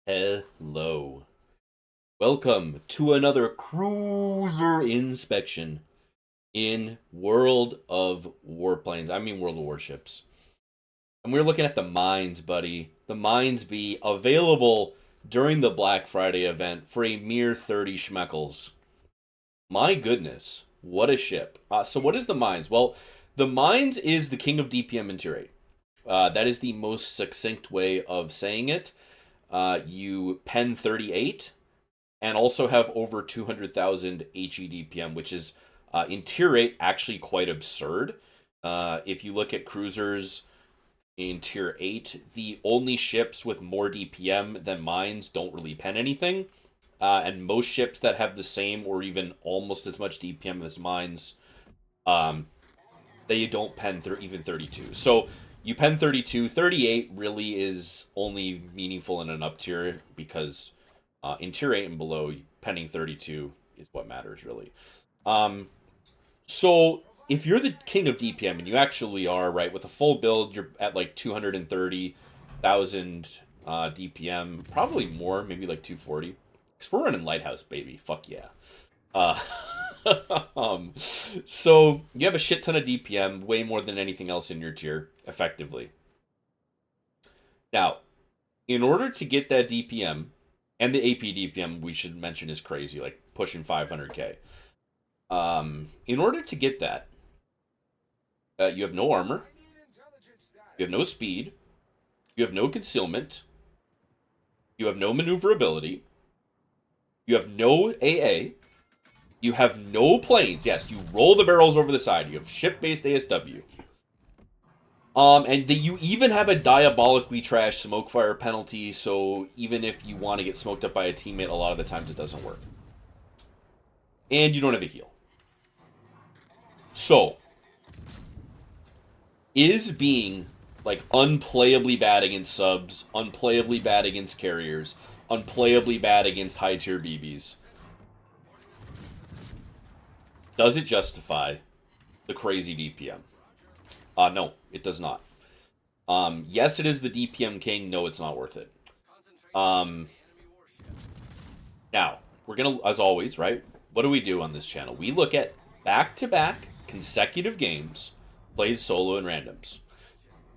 Hello. Welcome to another cruiser inspection in World of Warplanes. I mean World of Warships. And we're looking at the Mainz, buddy. The Mainz be available during the Black Friday event for a mere 30 schmeckles. My goodness, what a ship. So what is the Mainz? Well, the Mainz is the king of DPM and tier 8. That is the most succinct way of saying it. You pen 38 and also have over 200,000 HEDPM, which is in tier 8 actually quite absurd. If you look at cruisers in tier 8, the only ships with more DPM than Mainz don't really pen anything. And most ships that have the same or even almost as much DPM as Mainz, um, they don't pen even 32. So you pen 32. 38 really is only meaningful in an up tier because in tier 8 and below, penning 32 is what matters, really. Um, so if you're the king of DPM, and you actually are, right, with a full build, you're at like 230,000 DPM, probably more, maybe like 240. Because we're running Lighthouse, baby. Fuck yeah. Uh, so you have a shit ton of DPM, way more than anything else in your tier, effectively. Now, in order to get that DPM, and the AP DPM we should mention is crazy, like pushing 500k. In order to get that, you have no armor, you have no speed, you have no concealment, you have no maneuverability, you have no AA, you have no planes. Yes, you roll the barrels over the side. You have ship-based ASW. And you even have a diabolically trash smoke fire penalty, so even if you want to get smoked up by a teammate, a lot of the times it doesn't work. And you don't have a heal. So, is being like unplayably bad against subs, unplayably bad against carriers, unplayably bad against high tier BBs, does it justify the crazy DPM? No, it does not. Yes, it is the DPM king. No, it's not worth it. Um, Now, we're going to, as always, right? What do we do on this channel? We look at back-to-back consecutive games played solo and randoms.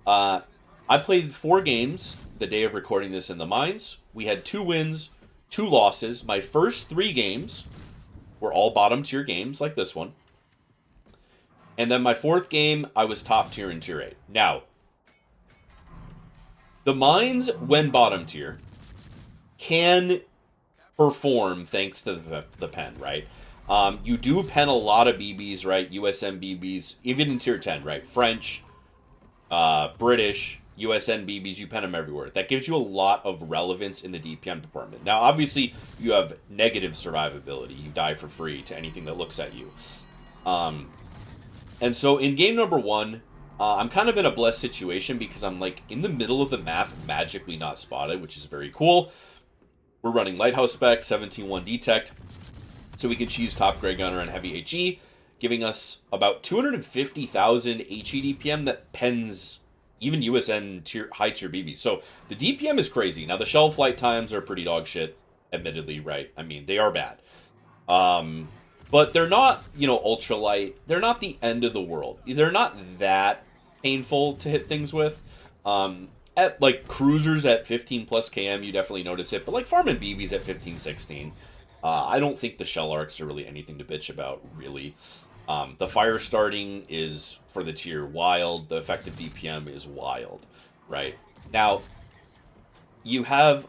Uh, I played 4 games the day of recording this in the Mainz. We had 2 wins, 2 losses. My first 3 games were all bottom tier games like this one. And then my 4th game, I was top tier in tier 8. Now, the Mainz, when bottom tier, can perform thanks to the pen, right? You do pen a lot of BBs, right? USM BBs, even in tier 10, right? French, British, USN BBs, you pen them everywhere. That gives you a lot of relevance in the DPM department. Now, obviously, you have negative survivability. You die for free to anything that looks at you. And so in game number 1, I'm kind of in a blessed situation because I'm like in the middle of the map, magically not spotted, which is very cool. We're running Lighthouse spec, 17-1 detect, so we can choose top grade gunner and heavy HE, giving us about 250,000 HE DPM that pens even USN high tier BB. So the DPM is crazy. Now the shell flight times are pretty dog shit, admittedly, right? I mean, they are bad. But they're not, ultralight. They're not the end of the world. They're not that painful to hit things with. At like cruisers at 15 plus km, you definitely notice it. But like farming BBs at 15, 16, I don't think the shell arcs are really anything to bitch about, really. The fire starting is for the tier wild. The effective DPM is wild, right? Now, you have,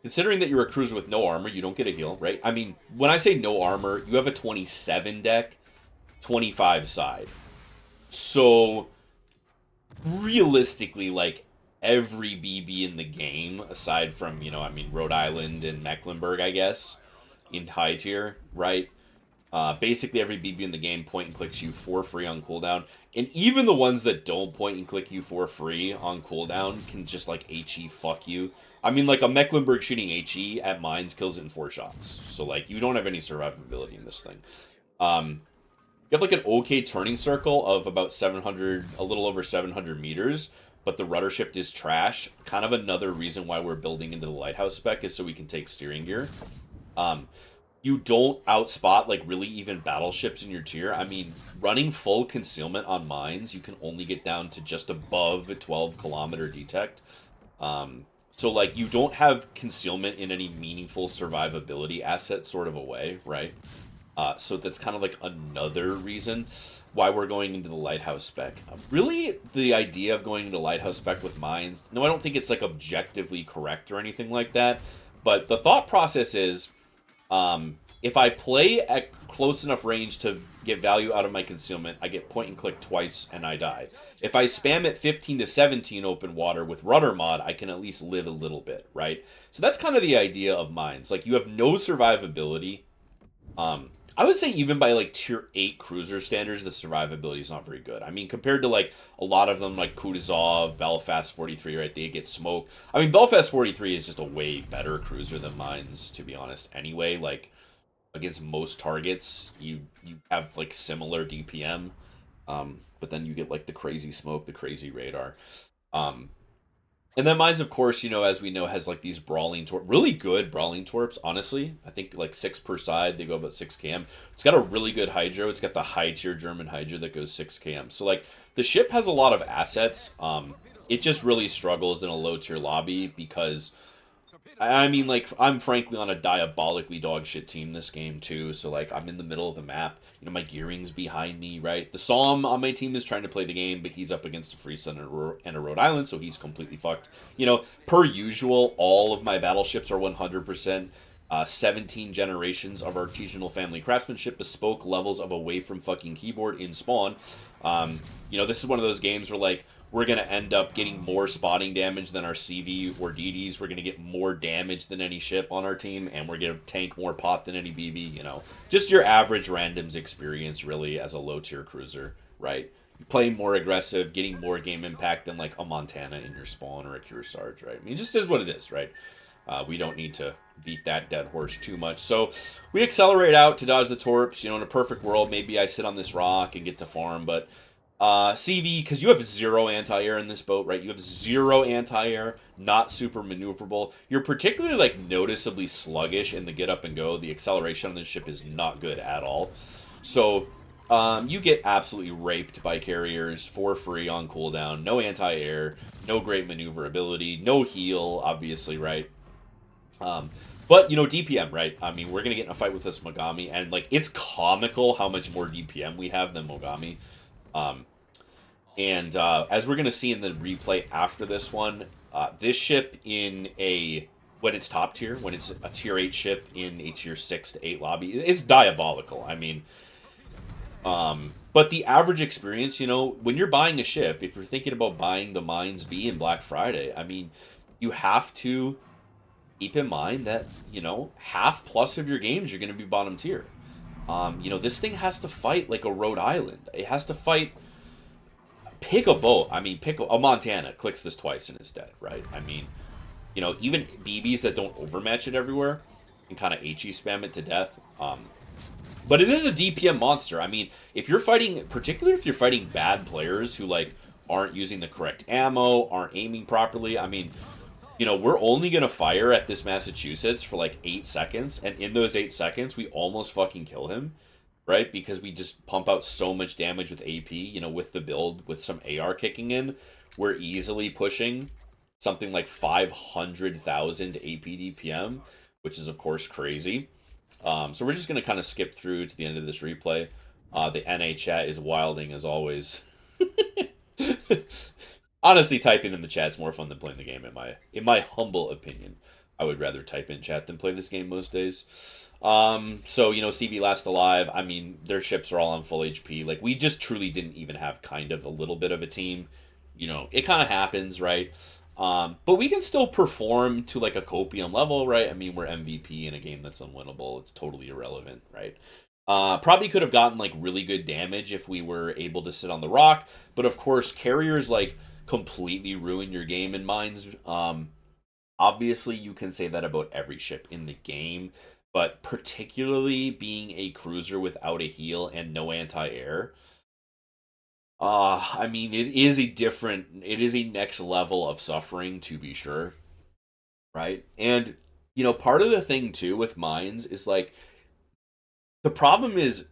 considering that you're a cruiser with no armor, you don't get a heal, right? I mean, when I say no armor, you have a 27 deck, 25 side. So, realistically, like, every BB in the game, aside from, Rhode Island and Mecklenburg, I guess, in high tier, right? Basically, every BB in the game point and clicks you for free on cooldown. And even the ones that don't point and click you for free on cooldown can just, like, HE fuck you. I mean, like, a Mecklenburg shooting HE at Mainz kills it in 4 shots. So, like, you don't have any survivability in this thing. You have, like, an okay turning circle of about 700, a little over 700 meters. but the rudder shift is trash. Kind of another reason why we're building into the lighthouse spec is so we can take steering gear. Um, you don't outspot like really even battleships in your tier. I mean, running full concealment on mines, you can only get down to just above a 12-kilometer detect. So like you don't have concealment in any meaningful survivability asset sort of a way, right? So that's kind of like another reason why we're going into the lighthouse spec. Really, the idea of going into lighthouse spec with mines, no, I don't think it's like objectively correct or anything like that. But the thought process is, if I play at close enough range to get value out of my concealment, I get point and click twice and I die. If I spam at 15 to 17 open water with rudder mod, I can at least live a little bit, right? So that's kind of the idea of mines. Like you have no survivability. I would say even by like tier 8 cruiser standards, the survivability is not very good. I mean, compared to like a lot of them like Kutuzov, Belfast 43, right? They get smoked. I mean, Belfast 43 is just a way better cruiser than mines, to be honest. Anyway, like against most targets, you have like similar DPM, but then you get like the crazy smoke, the crazy radar. Um, and then mines, of course, as we know, has like these brawling torps, really good brawling torps. Honestly, I think like 6 per side. They go about 6 km. It's got a really good hydro. It's got the high tier German hydro that goes 6 km. So like the ship has a lot of assets. It just really struggles in a low tier lobby because I mean, like, I'm frankly on a diabolically dog shit team this game, too. So, like, I'm in the middle of the map. My gearing's behind me, right? The Psalm on my team is trying to play the game, but he's up against a Freesun and a Rhode Island, so he's completely fucked. Per usual, all of my battleships are 100%. 17 generations of artisanal family craftsmanship, bespoke levels of away from fucking keyboard in spawn. This is one of those games where, like, we're going to end up getting more spotting damage than our CV or DDs. We're going to get more damage than any ship on our team, and we're going to tank more pot than any BB, Just your average randoms experience, really, as a low-tier cruiser, right? Playing more aggressive, getting more game impact than, like, a Montana in your spawn or a Kearsarge, right? I mean, it just is what it is, right? We don't need to beat that dead horse too much. So we accelerate out to dodge the torps. In a perfect world, maybe I sit on this rock and get to farm, but CV, because you have 0 anti-air in this boat, right? You have 0 anti-air, not super maneuverable. You're particularly, like, noticeably sluggish in the get up and go. The acceleration on this ship is not good at all. So, you get absolutely raped by carriers for free on cooldown. No anti-air, no great maneuverability, no heal, obviously, right? But, DPM, right? I mean, we're going to get in a fight with this Mogami, and, like, it's comical how much more DPM we have than Mogami. As we're going to see in the replay after this one, this ship when it's top tier, when it's a tier 8 ship in a tier 6 to 8 lobby, it's diabolical. I mean, but the average experience, when you're buying a ship, if you're thinking about buying the Mines B in Black Friday, I mean, you have to keep in mind that, half plus of your games you're going to be bottom tier. This thing has to fight like a Rhode Island. It has to fight. Pick a boat. I mean, pick a Montana. Clicks this twice and it's dead, right? I mean, even BBs that don't overmatch it everywhere can kind of HE spam it to death. But it is a DPM monster. I mean, if you're fighting, particularly if you're fighting bad players who, like, aren't using the correct ammo, aren't aiming properly, I mean, we're only going to fire at this Massachusetts for like 8 seconds, and in those 8 seconds, we almost fucking kill him, right? Because we just pump out so much damage with AP, with the build, with some AR kicking in, we're easily pushing something like 500,000 AP DPM, which is, of course, crazy. So we're just going to kind of skip through to the end of this replay. The NA chat is wilding, as always. Honestly, typing in the chat's more fun than playing the game, in my humble opinion. I would rather type in chat than play this game most days. CV last alive. I mean, their ships are all on full HP. Like, we just truly didn't even have kind of a little bit of a team. It kind of happens, right? But we can still perform to like a copium level, right? I mean, we're MVP in a game that's unwinnable. It's totally irrelevant, right? Probably could have gotten like really good damage if we were able to sit on the rock, but of course, carriers like completely ruin your game in Mines. Obviously, you can say that about every ship in the game, but particularly being a cruiser without a heal and no anti-air, I mean, it is a next level of suffering to be sure, right? And part of the thing too with mines is like the problem is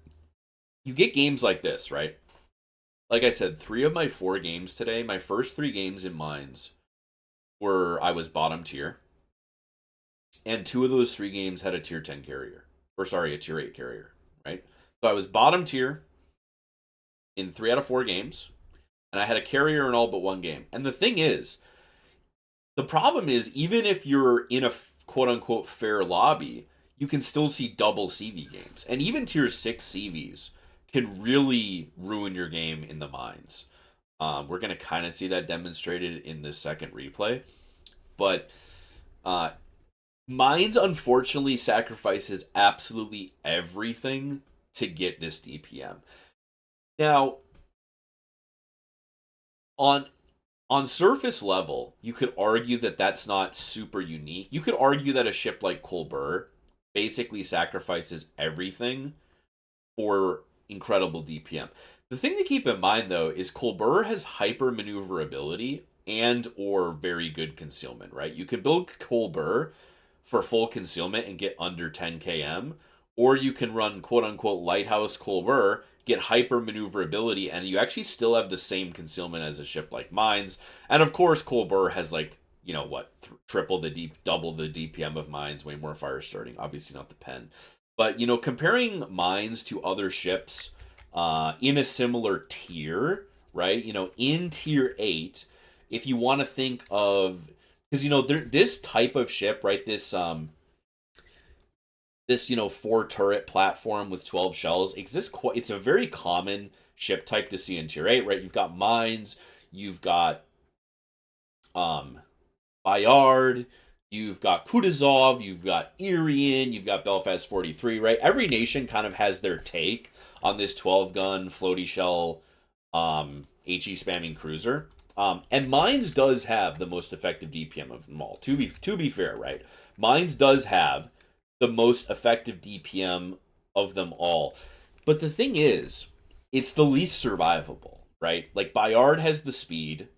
you get games like this, right? Like I said, three of my four games today, my first three games in mines were I was bottom tier, and two of those three games had a tier 10 carrier, or sorry, a tier 8 carrier, right? So I was bottom tier in three out of four games, and I had a carrier in all but one game. And the thing is, the problem is, even if you're in a quote unquote fair lobby, you can still see double CV games. And even tier 6 CVs can really ruin your game in the mines. We're going to kind of see that demonstrated in this second replay. But uh, Mines unfortunately sacrifices absolutely everything to get this DPM. Now, on on surface level, you could argue that that's not super unique. You could argue that a ship like Colbert basically sacrifices everything for incredible DPM. The thing to keep in mind though is Colbert has hyper maneuverability and or very good concealment, right? You can build Colbert for full concealment and get under 10 km, or you can run quote unquote lighthouse Colbert, get hyper maneuverability, and you actually still have the same concealment as a ship like Mines. And of course, Colbert has like what, triple the double the DPM of Mines, way more fire starting. Obviously not the pen, but comparing Mines to other ships in a similar tier, right? In tier 8, if you want to think of, because this type of ship, right? This 4 turret platform with 12 shells exists quite. It's a very common ship type to see in tier 8, right? You've got Mines, you've got um Bayard, you've got Kutuzov, you've got Irian, you've got Belfast 43, right? Every nation kind of has their take on this 12 gun floaty shell HE spamming cruiser. And Mines does have the most effective DPM of them all. To be fair, right? Mines does have the most effective DPM of them all. But the thing is, it's the least survivable, right? Like Bayard has the speed,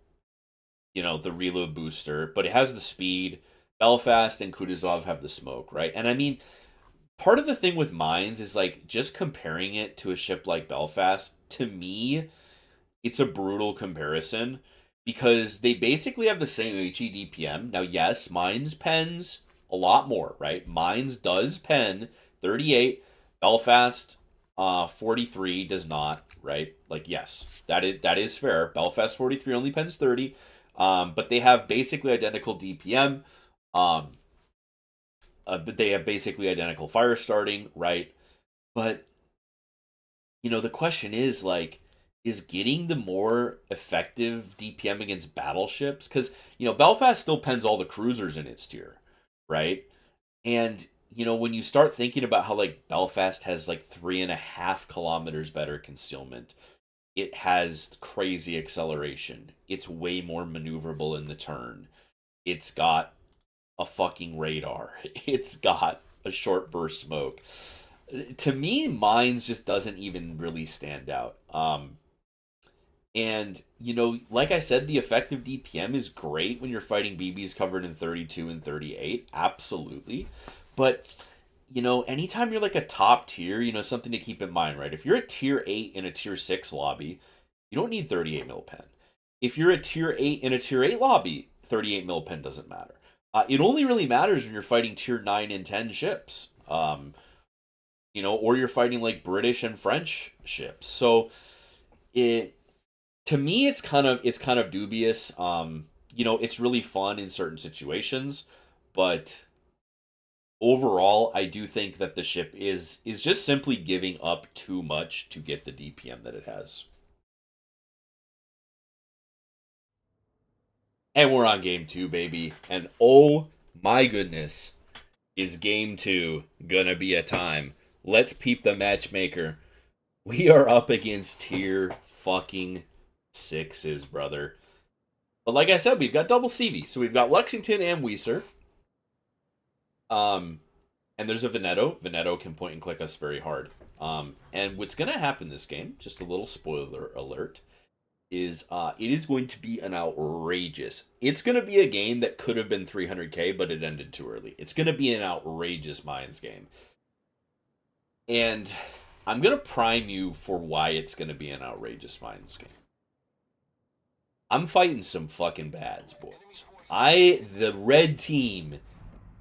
the reload booster, but it has the speed. Belfast and Kutuzov have the smoke, right? And I mean, part of the thing with Mines is like just comparing it to a ship like Belfast, to me, it's a brutal comparison because they basically have the same HE DPM. Now, yes, Mines pens a lot more, right? Mines does pen 38, Belfast 43 does not, right? Like, yes, that is fair. Belfast 43 only pens 30, but they have basically identical DPM. Um, but they have basically identical fire starting, right? But the question is like, is getting the more effective DPM against battleships? Because Belfast still pens all the cruisers in its tier, right? And when you start thinking about how like Belfast has like 3.5 kilometers better concealment, it has crazy acceleration. It's way more maneuverable in the turn. It's got a fucking radar. It's got a short burst smoke. To me, Mines just doesn't even really stand out. And like I said, the effective DPM is great when you're fighting BBs covered in 32 and 38. Absolutely. But anytime you're like a top tier, something to keep in mind, right? If you're a tier 8 in a tier 6 lobby, you don't need 38 mil pen. If you're a tier 8 in a tier 8 lobby, 38 mil pen doesn't matter. It only really matters when you're fighting tier 9 and 10 ships. Or you're fighting like British and French ships. So it to me it's kind of dubious. It's really fun in certain situations, but overall I do think that the ship is just simply giving up too much to get the DPM that it has. And we're on game 2, baby. And oh my goodness, is game 2 gonna be a time. Let's peep the matchmaker. We are up against tier fucking 6s, brother. But like I said, we've got double CV. So we've got Lexington and Weiser. Um, and there's a Veneto. Veneto can point and click us very hard. And what's going to happen this game, just a little spoiler alert, is it is going to be an outrageous. It's going to be a game that could have been 300k, but it ended too early. It's going to be an outrageous Mainz game. And I'm going to prime you for why it's going to be an outrageous Mainz game. I'm fighting some fucking bads, boys. The red team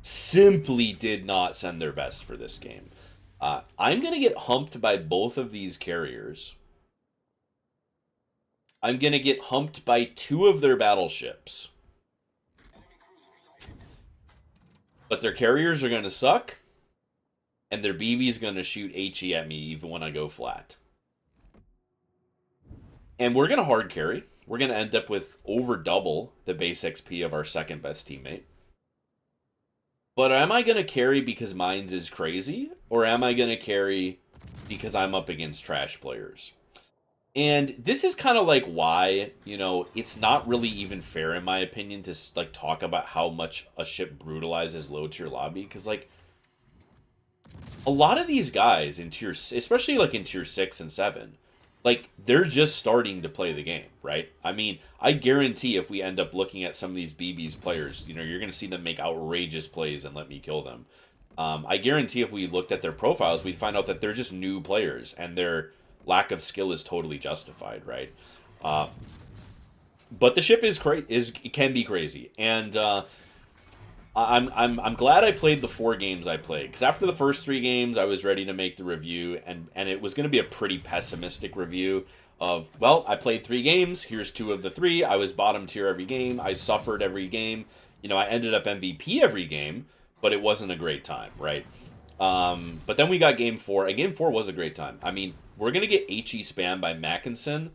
simply did not send their best for this game. I'm going to get humped by both of these carriers. I'm going to get humped by 2 of their battleships. But their carriers are going to suck. And their BB's going to shoot HE at me even when I go flat. And we're going to hard carry. We're going to end up with over double the base XP of our second best teammate. But am I going to carry because Mainz is crazy? Or am I going to carry because I'm up against trash players? And this is kind of like why, it's not really even fair, in my opinion, to like talk about how much a ship brutalizes low tier lobby. Because, like, a lot of these guys in tier, especially like in tier 6 and 7, like, they're just starting to play the game, right? I mean, I guarantee if we end up looking at some of these BB's players, you're going to see them make outrageous plays and let me kill them. I guarantee if we looked at their profiles, we'd find out that they're just new players, and their lack of skill is totally justified, right? But the ship can be crazy, and I'm glad I played the 4 games I played, because after the first 3 games, I was ready to make the review, and it was going to be a pretty pessimistic review of, well, I played 3 games, here's 2 of the 3, I was bottom tier every game, I suffered every game, I ended up MVP every game, but it wasn't a great time, right? But then we got Game 4, and Game 4 was a great time. I mean, we're going to get HE spam by Mackinson,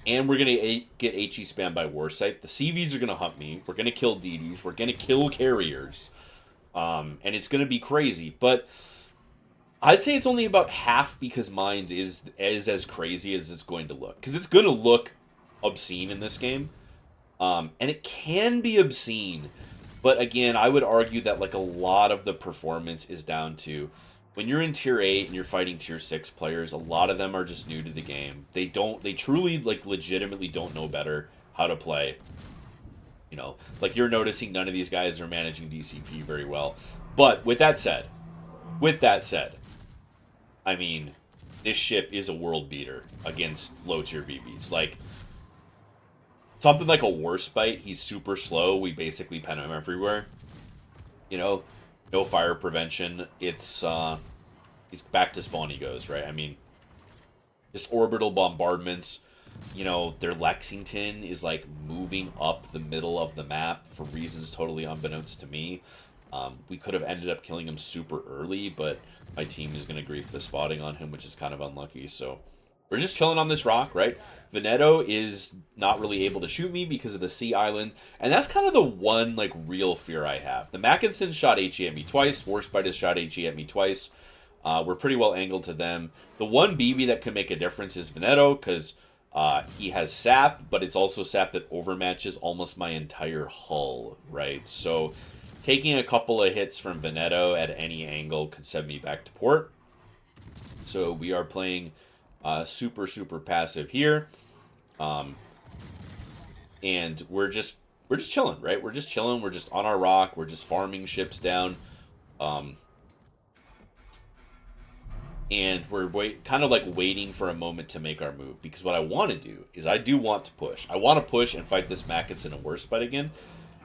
and we're going to get HE spam by Warsight. The CVs are going to hunt me. We're going to kill DDs. We're going to kill carriers. And it's going to be crazy. But I'd say it's only about half because Mainz is as crazy as it's going to look. Because it's going to look obscene in this game. And it can be obscene. But again, I would argue that like a lot of the performance is down to when you're in tier 8 and you're fighting tier 6 players, a lot of them are just new to the game. They truly, like, legitimately don't know better how to play. Like, you're noticing none of these guys are managing DCP very well. But with that said, I mean, this ship is a world beater against low tier BBs. Like, something like a Warspite, he's super slow. We basically pen him everywhere. No fire prevention. It's he's back to spawn he goes, right? I mean, just orbital bombardments. Their Lexington is like moving up the middle of the map for reasons totally unbeknownst to me. We could have ended up killing him super early, but my team is going to grief the spotting on him, which is kind of unlucky. So we're just chilling on this rock, right? Veneto is not really able to shoot me because of the Sea Island, and that's kind of the one, like, real fear I have. The Mackinson shot HE at me twice. Warspite has shot HE at me twice. We're pretty well angled to them. The one BB that could make a difference is Veneto, because he has sap, but it's also sap that overmatches almost my entire hull, right? So taking a couple of hits from Veneto at any angle could send me back to port. So we are playing super, super passive here. And we're just chilling, right? We're just chilling. We're just on our rock. We're just farming ships down. And we're kind of like waiting for a moment to make our move. Because what I want to do is I do want to push. I want to push and fight this Mackinson and Warspite again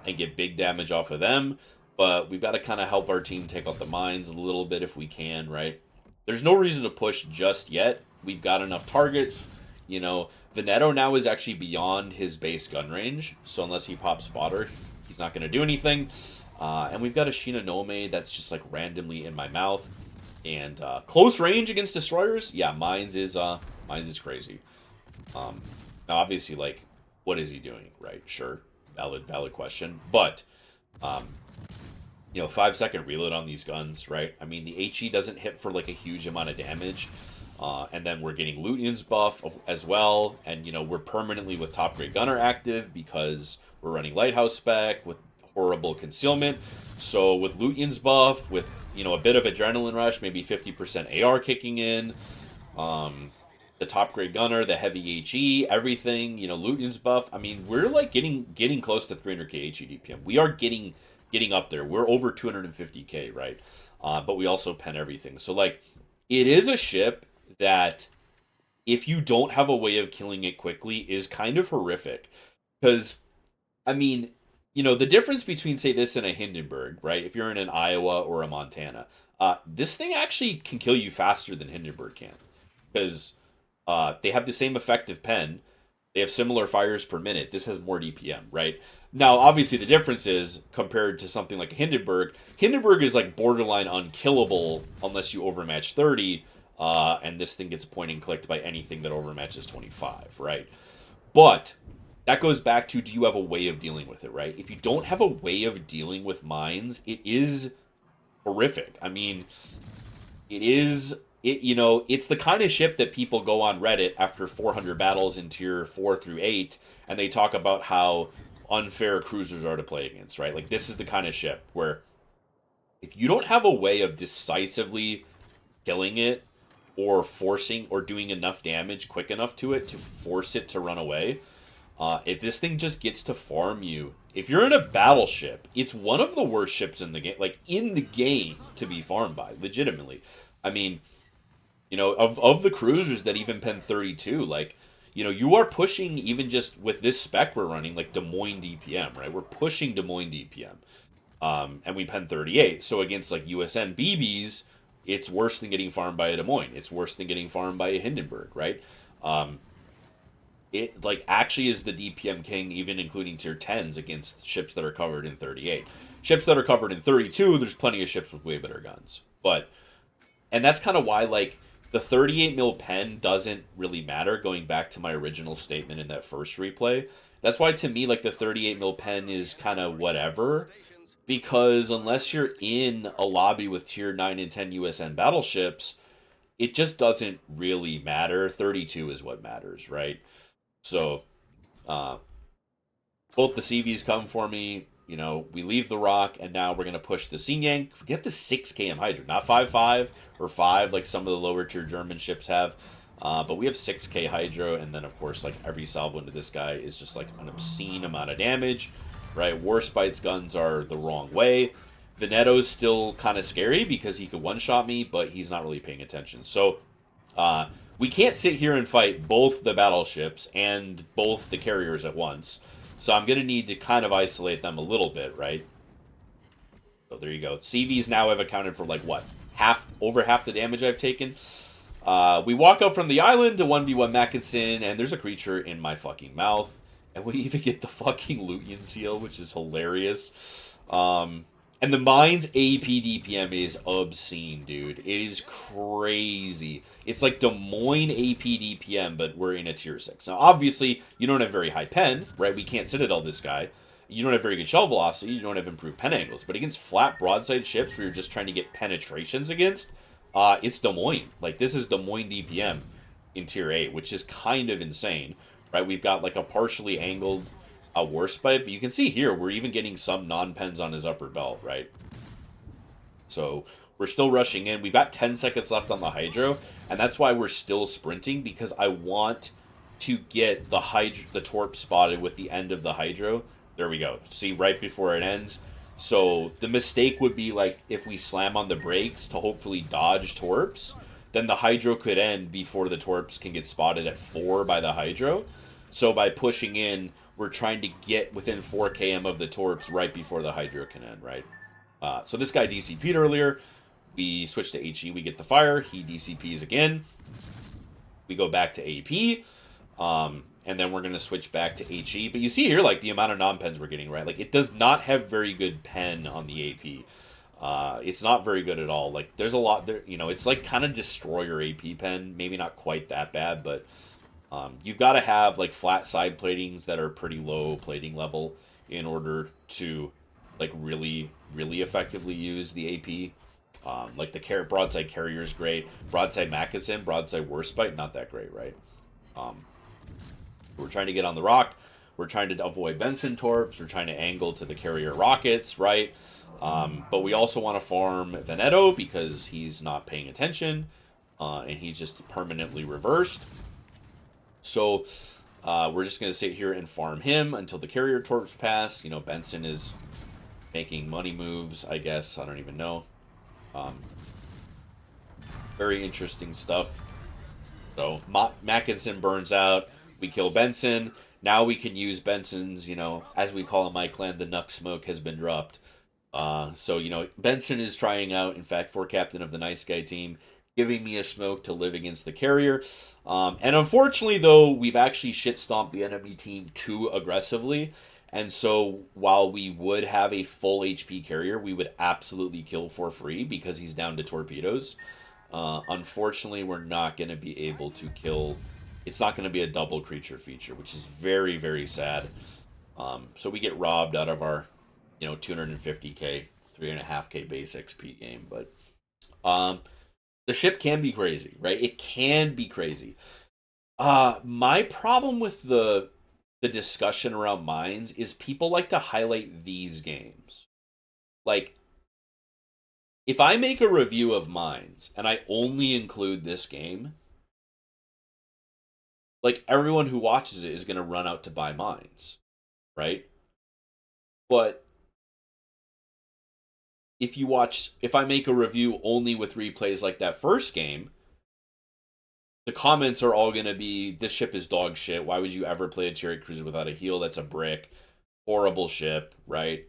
and get big damage off of them. But we've got to kind of help our team take out the mines a little bit if we can, right? There's no reason to push just yet. We've got enough targets. Veneto now is actually beyond his base gun range. So unless he pops spotter, he's not going to do anything. And we've got a Shinonome that's just like randomly in my mouth. And close range against destroyers, yeah, Mainz is crazy. Now obviously, like, what is he doing, right? Sure, valid question. But 5-second reload on these guns, right? I mean, the HE doesn't hit for like a huge amount of damage. And then we're getting Lutyens buff as well. And, we're permanently with top grade gunner active because we're running lighthouse spec with horrible concealment. So with Lutyens buff, with, a bit of adrenaline rush, maybe 50% AR kicking in, the top grade gunner, the heavy HE, everything, you know, Luton's buff. I mean, we're like getting close to 300k HE DPM. We are getting up there. We're over 250k, right? But we also pen everything. So like, it is a ship that, if you don't have a way of killing it quickly, is kind of horrific. Because, I mean, you know, the difference between, say, this and a Hindenburg, right? If you're in an Iowa or a Montana, this thing actually can kill you faster than Hindenburg can. Because they have the same effective pen. They have similar fires per minute. This has more DPM, right? Now, obviously, the difference is, compared to something like Hindenburg, Hindenburg is like borderline unkillable unless you overmatch 30, and this thing gets point and clicked by anything that overmatches 25, right? But that goes back to, do you have a way of dealing with it, right? If you don't have a way of dealing with mines, it is horrific. I mean, you know, it's the kind of ship that people go on Reddit after 400 battles in tier 4 through 8, and they talk about how unfair cruisers are to play against, right? Like, this is the kind of ship where, if you don't have a way of decisively killing it, or forcing or doing enough damage quick enough to it to force it to run away, if this thing just gets to farm you, if you're in a battleship, it's one of the worst ships in the game, like in the game, to be farmed by, legitimately. I mean, you know, of the cruisers that even pen 32, like, you know, you are pushing, even just with this spec we're running, like Des Moines DPM, right? We're pushing Des Moines DPM. And we pen 38. So against like USN BBs, it's worse than getting farmed by a Des Moines. It's worse than getting farmed by a Hindenburg, right? It like actually is the DPM king, even including tier 10s against ships that are covered in 38. Ships that are covered in 32, there's plenty of ships with way better guns. And that's kind of why, like, the 38 mil pen doesn't really matter, going back to my original statement in that first replay. That's why, to me, like, the 38 mil pen is kind of whatever, because unless you're in a lobby with tier 9 and 10 USN battleships, it just doesn't really matter. 32 is what matters, right? So, both the CVs come for me. You know, we leave the rock, and now we're going to push the Xinyan. Get the 6 km Hydra, not 5.5 or 5 like some of the lower tier German ships have. But we have 6k Hydro, and then, of course, like, every salvo into this guy is just, like, an obscene amount of damage, right? Warspite's guns are the wrong way. Venetto's still kind of scary because he could one-shot me, but he's not really paying attention. So, we can't sit here and fight both the battleships and both the carriers at once. So I'm going to need to kind of isolate them a little bit, right? So there you go. CVs now have accounted for, like, what? Over half the damage I've taken. We walk up from the island to 1v1 Mackinson, and there's a creature in my fucking mouth. And we even get the fucking Lutean seal, which is hilarious. And the Mainz AP DPM is obscene, dude. It is crazy. It's like Des Moines AP DPM, but we're in a tier 6. Now, obviously, you don't have very high pen, right? We can't Citadel this guy. You don't have very good shell velocity. You don't have improved pen angles. But against flat broadside ships where you're just trying to get penetrations against, it's Des Moines. Like, this is Des Moines DPM in tier 8, which is kind of insane, right? We've got, like, a partially angled Warspite, but you can see here we're even getting some non-pens on his upper belt, right? So we're still rushing in. We've got 10 seconds left on the Hydro, and that's why we're still sprinting, because I want to get the Torp spotted with the end of the Hydro. There we go. See, right before it ends. So the mistake would be, like, if we slam on the brakes to hopefully dodge Torps, then the Hydro could end before the Torps can get spotted at 4 by the Hydro. So by pushing in, we're trying to get within 4 km of the Torps right before the Hydro can end, right? So this guy DCP'd earlier. We switch to HE, we get the fire. He DCPs again. We go back to AP. And then we're going to switch back to HE. But you see here, like, the amount of non-pens we're getting, right? Like, it does not have very good pen on the AP. It's not very good at all. Like, there's a lot there, you know, it's like kind of destroyer AP pen. Maybe not quite that bad, but you've got to have, like, flat side platings that are pretty low plating level in order to, like, really, really effectively use the AP. Like, the broadside carrier is great. Broadside Mackinson, broadside Warspite, not that great, right? We're trying to get on the rock. We're trying to avoid Benson Torps. We're trying to angle to the carrier rockets, right? But we also want to farm Venetto because he's not paying attention. And he's just permanently reversed. So we're just going to sit here and farm him until the carrier torps pass. Benson is making money moves, I guess. I don't even know. Um, very interesting stuff. So Mackinson burns out. We kill Benson. Now we can use Benson's, as we call in my clan, the Nuck Smoke has been dropped. So, Benson is trying out, in fact, for captain of the Nice Guy team, giving me a smoke to live against the carrier. And unfortunately, though, we've actually shit stomped the enemy team too aggressively. And so while we would have a full HP carrier, we would absolutely kill for free because he's down to torpedoes. Unfortunately, we're not going to be able to kill. It's not going to be a double creature feature, which is very, very sad. So we get robbed out of our, 250k, 3.5k base XP game. But the ship can be crazy, right? It can be crazy. My problem with the discussion around Mainz is people like to highlight these games. Like, if I make a review of Mainz and I only include this game, like, everyone who watches it is going to run out to buy Mainz, right? But if I make a review only with replays like that first game, the comments are all going to be, this ship is dog shit. Why would you ever play a tier 8 cruiser without a heel? That's a brick. Horrible ship, right?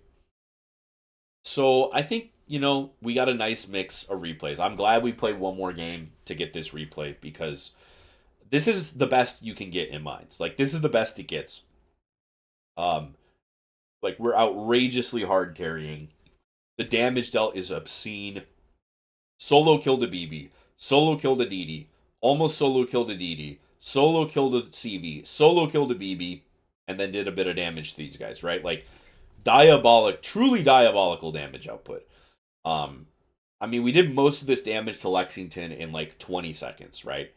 So I think, we got a nice mix of replays. I'm glad we played one more game to get this replay because this is the best you can get in Mainz. Like, this is the best it gets. Like, we're outrageously hard carrying. The damage dealt is obscene. Solo killed a BB. Solo killed a DD. Almost solo killed a DD. Solo killed a CV. Solo killed a BB. And then did a bit of damage to these guys, right? Like, truly diabolical damage output. We did most of this damage to Lexington in like 20 seconds, right?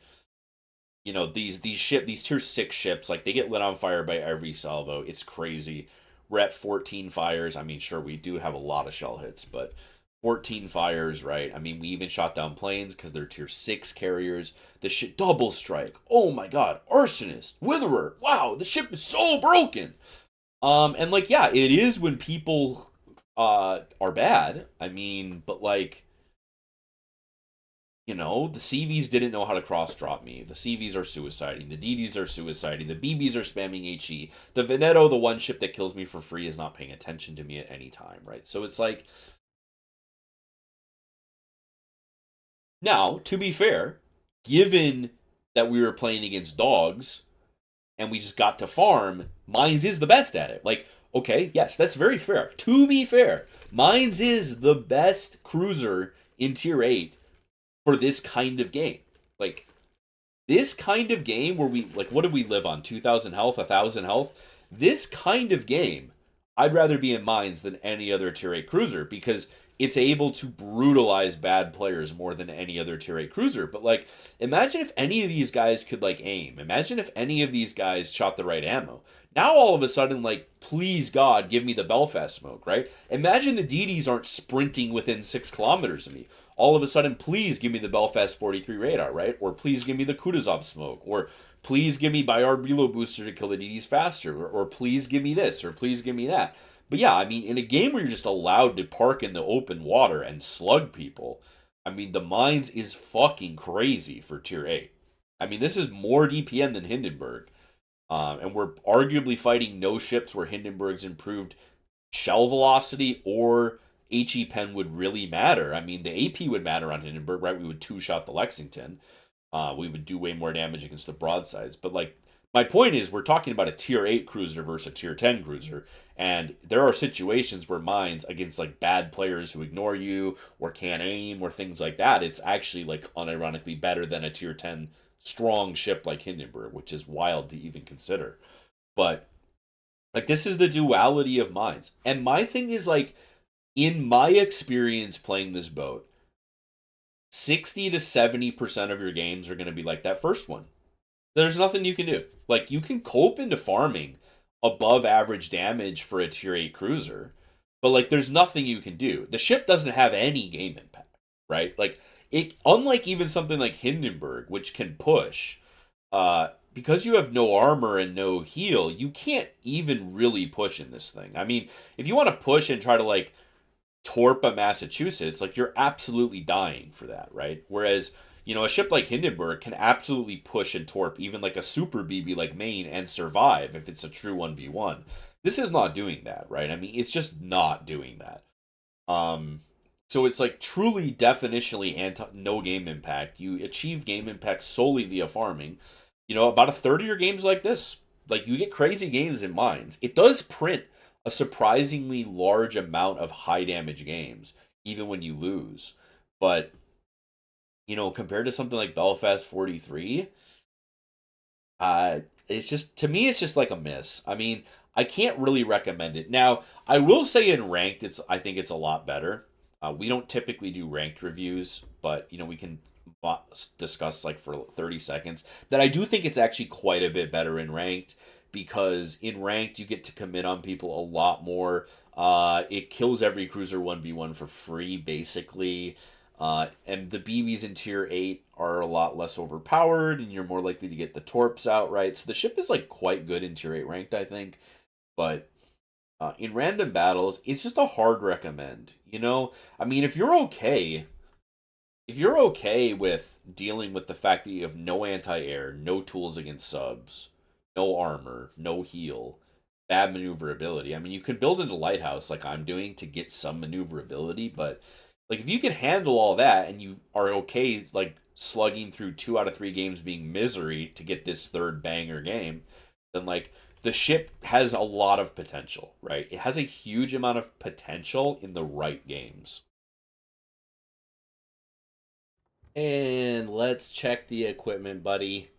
These tier 6 ships, like, they get lit on fire by every salvo. It's crazy. We're at 14 fires. Sure, we do have a lot of shell hits, but 14 fires, right? We even shot down planes because they're tier 6 carriers. The shit double strike. Oh my god. Arsonist. Witherer. Wow, the ship is so broken. And like, yeah, it is when people are bad. But like, the CVs didn't know how to cross drop me. The CVs are suiciding. The DDs are suiciding. The BBs are spamming HE. The Veneto, the one ship that kills me for free, is not paying attention to me at any time, right? So it's like, now, to be fair, given that we were playing against dogs and we just got to farm, Mainz is the best at it. Like, okay, yes, that's very fair. To be fair, Mainz is the best cruiser in tier 8 for this kind of game. Like, this kind of game where we, like, what did we live on? 2,000 health, 1,000 health? This kind of game, I'd rather be in Mainz than any other tier 8 cruiser because it's able to brutalize bad players more than any other tier 8 cruiser. But, like, imagine if any of these guys could, like, aim. Imagine if any of these guys shot the right ammo. Now, all of a sudden, like, please God, give me the Belfast smoke, right? Imagine the DDs aren't sprinting within 6 kilometers of me. All of a sudden, please give me the Belfast 43 radar, right? Or please give me the Kutuzov smoke. Or please give me Bayard reload booster to kill the DDs faster. Or please give me this. Or please give me that. But yeah, in a game where you're just allowed to park in the open water and slug people, the Mainz is fucking crazy for tier 8. This is more DPM than Hindenburg. And we're arguably fighting no ships where Hindenburg's improved shell velocity or HE pen would really matter. The AP would matter on Hindenburg, right? We would two-shot the Lexington. We would do way more damage against the broadsides. But, like, my point is, we're talking about a tier 8 cruiser versus a tier 10 cruiser. And there are situations where Mainz, against, like, bad players who ignore you or can't aim or things like that, it's actually, like, unironically better than a tier 10 strong ship like Hindenburg, which is wild to even consider. But, like, this is the duality of Mainz. And my thing is, like, in my experience playing this boat, 60 to 70% of your games are going to be like that first one. There's nothing you can do. Like, you can cope into farming above average damage for a tier 8 cruiser, but, like, there's nothing you can do. The ship doesn't have any game impact, right? Like, it, unlike even something like Hindenburg, which can push, because you have no armor and no heal, you can't even really push in this thing. I mean, if you want to push and try to like torp a Massachusetts, like you're absolutely dying for that, right? Whereas, a ship like Hindenburg can absolutely push and torp even like a super BB like Maine and survive if it's a true 1v1. This is not doing that, right? I mean, it's just not doing that. Um, so it's like truly definitionally anti no game impact. You achieve game impact solely via farming. About a third of your games like this. Like you get crazy games in Mainz. It does print a surprisingly large amount of high damage games, even when you lose. But compared to something like Belfast 43, it's just to me, it's just like a miss. I mean, I can't really recommend it. Now, I will say in ranked, I think it's a lot better. We don't typically do ranked reviews, but we can discuss like for 30 seconds that I do think it's actually quite a bit better in ranked because in ranked you get to commit on people a lot more. It kills every cruiser 1v1 for free basically. And the BBs in tier 8 are a lot less overpowered, and you're more likely to get the torps outright. So the ship is like quite good in tier 8 ranked, I think. But in random battles, it's just a hard recommend. I mean, if you're okay with dealing with the fact that you have no anti-air, no tools against subs, no armor, no heal, bad maneuverability. I mean, you can build into lighthouse like I'm doing to get some maneuverability, but like if you can handle all that and you are okay like slugging through 2 out of 3 games being misery to get this third banger game, then like the ship has a lot of potential, right? It has a huge amount of potential in the right games. And let's check the equipment, buddy.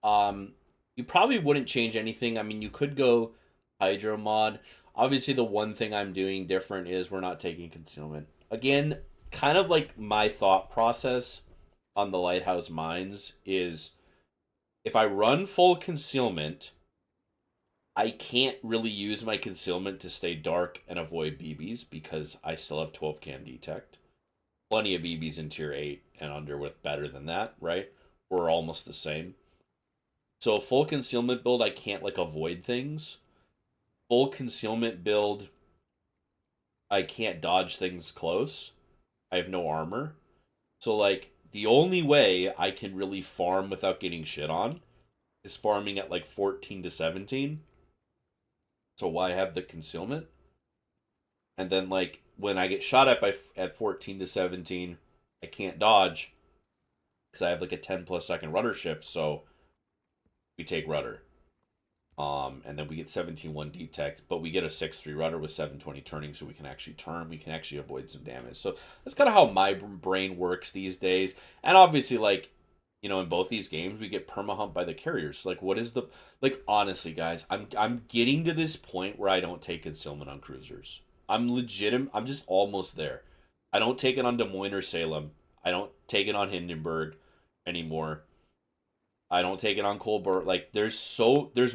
Um, you probably wouldn't change anything. I mean, you could go hydro mod. Obviously, the one thing I'm doing different is we're not taking concealment. Again, kind of like my thought process on the lighthouse mines is if I run full concealment, I can't really use my concealment to stay dark and avoid BBs because I still have 12 cam detect. Plenty of BBs in tier 8 and under with better than that, right? We're almost the same. So a full concealment build, I can't like avoid things. Full concealment build, I can't dodge things close. I have no armor. So like the only way I can really farm without getting shit on is farming at like 14 to 17. So why have the concealment? And then like when I get shot at 14 to 17, I can't dodge because I have like a 10 plus second rudder shift, so we take rudder. And then we get 17-1 detect, but we get a 6-3 rudder with 720 turning, so we can actually turn. We can actually avoid some damage. So that's kind of how my brain works these days. And obviously, like, in both these games, we get perma-hump by the carriers. Like, what is the... Like, honestly, guys, I'm getting to this point where I don't take concealment on cruisers. I'm just almost there. I don't take it on Des Moines or Salem. I don't take it on Hindenburg anymore. I don't take it on Colbert. Like there's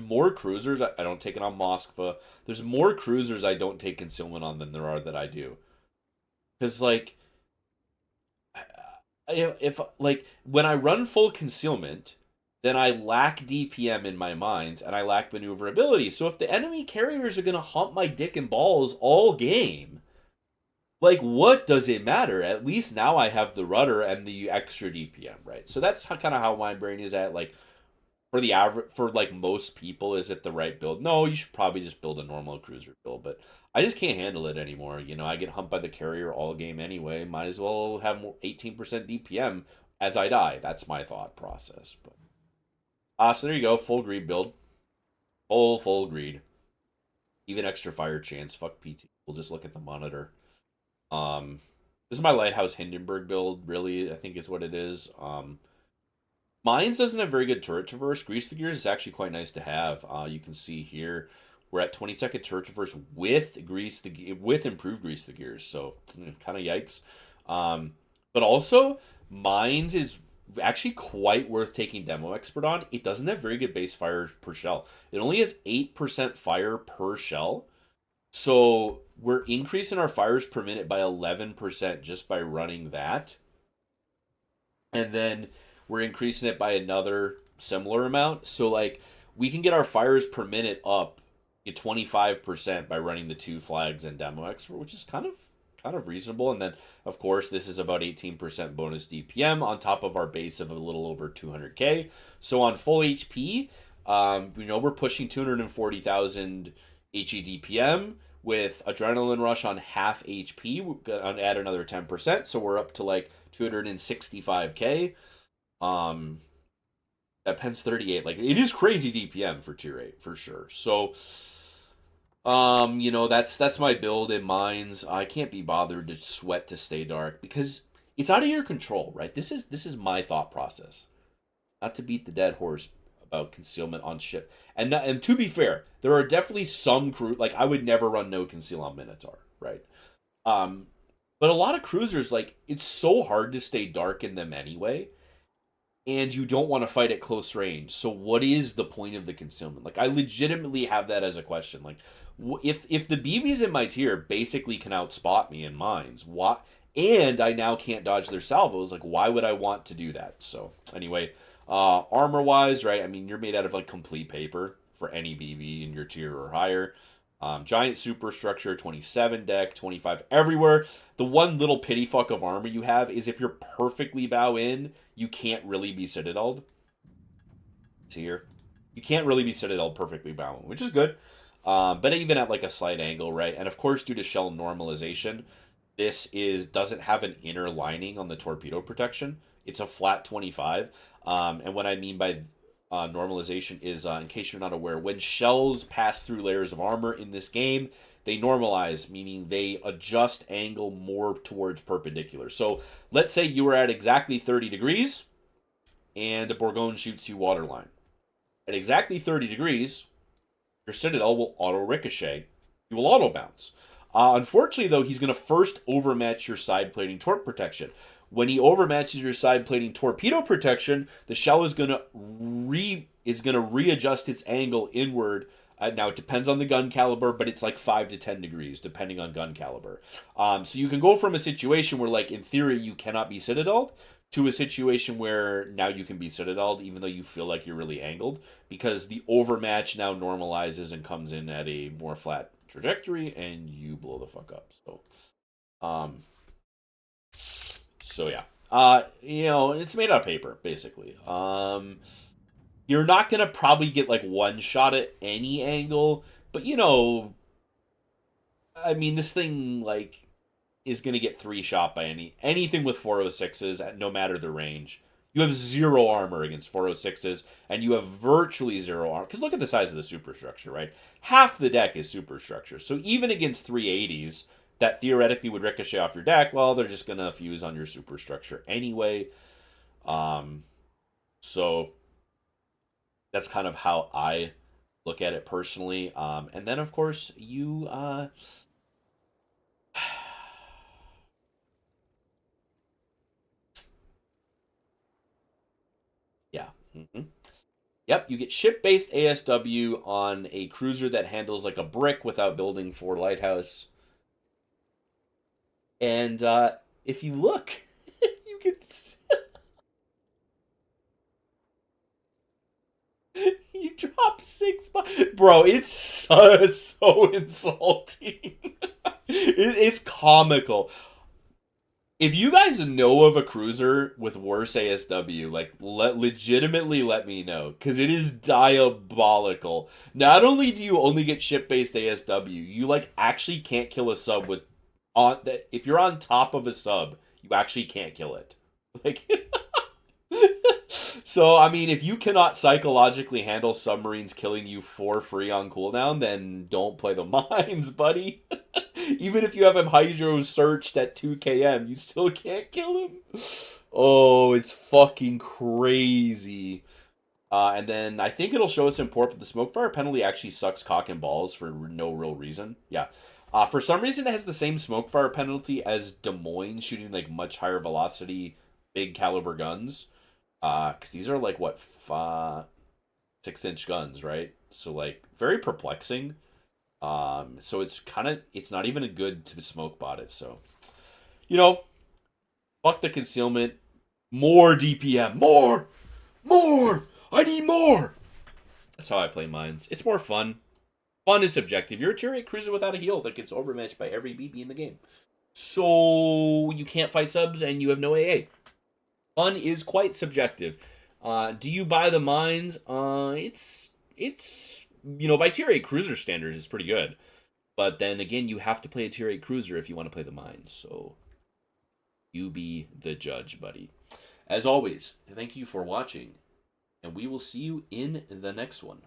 more cruisers. I don't take it on Moskva. There's more cruisers I don't take concealment on than there are that I do. Because like if like when I run full concealment, then I lack DPM in my minds and I lack maneuverability. So if the enemy carriers are gonna hump my dick and balls all game, like what does it matter? At least now I have the rudder and the extra DPM, right? So that's kind of how my brain is at. Like for the average, for like most people, is it the right build? No, you should probably just build a normal cruiser build, but I just can't handle it anymore. I get humped by the carrier all game anyway. Might as well have 18% DPM as I die. That's my thought process. But so there you go, full greed build, full greed, even extra fire chance. Fuck PT. We'll just look at the monitor. This is my lighthouse Hindenburg build. Really, I think is what it is. Mainz doesn't have very good turret traverse. Grease the gears is actually quite nice to have. You can see here we're at 20-second turret traverse with improved grease the gears. So kind of yikes. But also Mainz is actually quite worth taking demo expert on. It doesn't have very good base fire per shell. It only has 8% fire per shell. So we're increasing our fires per minute by 11% just by running that. And then we're increasing it by another similar amount. So like we can get our fires per minute up at 25% by running the 2 flags and demo expert, which is kind of reasonable. And then of course this is about 18% bonus DPM on top of our base of a little over 200k. So on full HP, we're pushing 240,000 HE DPM with Adrenaline Rush on half HP. We're gonna add another 10%, so we're up to like 265k. That pen's 38. Like it is crazy DPM for tier 8 for sure. So that's my build in Mainz. I can't be bothered to sweat to stay dark because it's out of your control, right? This is my thought process. Not to beat the dead horse about concealment on ship. And to be fair, there are definitely some crew like I would never run no conceal on Minotaur, right? But a lot of cruisers like it's so hard to stay dark in them anyway, and you don't want to fight at close range. So what is the point of the concealment? Like I legitimately have that as a question. Like if the BBs in my tier basically can outspot me in mines, what? And I now can't dodge their salvos. Like why would I want to do that? So anyway. Armor wise, right? I mean, you're made out of like complete paper for any BB in your tier or higher. Giant superstructure, 27 deck, 25 everywhere. The one little pity fuck of armor you have is if you're perfectly bow in, you can't really be citadeled. See here, you can't really be citadeled perfectly bow in, which is good. But even at like a slight angle, right? And of course, due to shell normalization, this doesn't have an inner lining on the torpedo protection. It's a flat 25. And what I mean by normalization is, in case you're not aware, when shells pass through layers of armor in this game, they normalize, meaning they adjust angle more towards perpendicular. So let's say you were at exactly 30 degrees and a Bourgogne shoots you waterline. At exactly 30 degrees, your Citadel will auto-ricochet. You will auto-bounce. Unfortunately, though, he's going to first overmatch your side plating torque protection. When he overmatches your side plating torpedo protection, the shell is going to readjust its angle inward. Now it depends on the gun caliber, but it's like 5 to 10 degrees depending on gun caliber. So you can go from a situation where, like in theory, you cannot be citadeled to a situation where now you can be citadeled, even though you feel like you're really angled, because the overmatch now normalizes and comes in at a more flat trajectory, and you blow the fuck up. So yeah. It's made out of paper, basically. You're not gonna probably get like one shot at any angle, but I mean, this thing like is gonna get 3 shot by anything with 406s, no matter the range. You have 0 armor against 406s, and you have virtually 0 armor. Because look at the size of the superstructure, right? Half the deck is superstructure. So even against 380s, that theoretically would ricochet off your deck, well, they're just going to fuse on your superstructure anyway. So that's kind of how I look at it personally. And then, of course, you... yeah. Mm-hmm. Yep, you get ship-based ASW on a cruiser that handles like a brick without building 4 lighthouse. And if you look, you can you drop 6 bro, it's so insulting. It's comical. If you guys know of a cruiser with worse ASW, like legitimately let me know, because it is diabolical. Not only do you only get ship-based ASW, you like actually can't kill a sub with if you're on top of a sub, you actually can't kill it. Like so I mean, if you cannot psychologically handle submarines killing you for free on cooldown, then don't play the mines, buddy. Even if you have him hydro searched at 2 km, you still can't kill him. Oh, it's fucking crazy. And then I think it'll show us in port, but the smoke fire penalty actually sucks cock and balls for no real reason. Yeah. For some reason, it has the same smoke fire penalty as Des Moines shooting like much higher velocity, big caliber guns. Because these are like what 6-inch guns, right? So like very perplexing. So it's not even a good to smoke bot it. So, fuck the concealment. More DPM. More. I need more. That's how I play Mainz. It's more fun. Fun is subjective. You're a tier 8 cruiser without a heal that gets overmatched by every BB in the game. So you can't fight subs and you have no AA. Fun is quite subjective. Do you buy the Mainz? It's by tier 8 cruiser standards, it's pretty good. But then again, you have to play a tier 8 cruiser if you want to play the Mainz. So you be the judge, buddy. As always, thank you for watching, and we will see you in the next one.